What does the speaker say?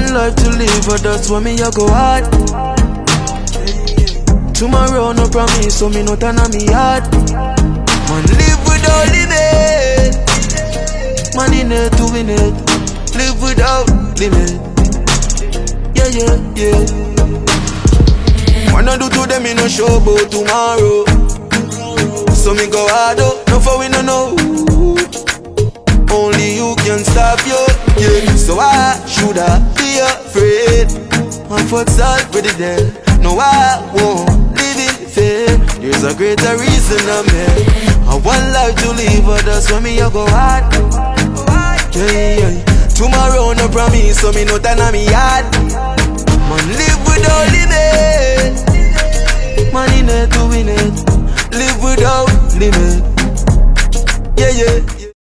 One life to live, but that's why me a go hard. Tomorrow no promise, so me no turn on me hard. Man live without limit. Man in it to win it. Live without limit. Yeah, yeah, yeah. Wanna do today, me no show about tomorrow. So me go hard up, no for we no know. Only you can stop you, yeah. So why should I be afraid? I'm fucked up with it then. No, I won't live in fear. There's a greater reason I'm here. I want life to live, but that's why me I go hard. Yeah, yeah. Tomorrow no promise, so me no turn on me hard. Man live without limit. Man in it to win it. Live without limit.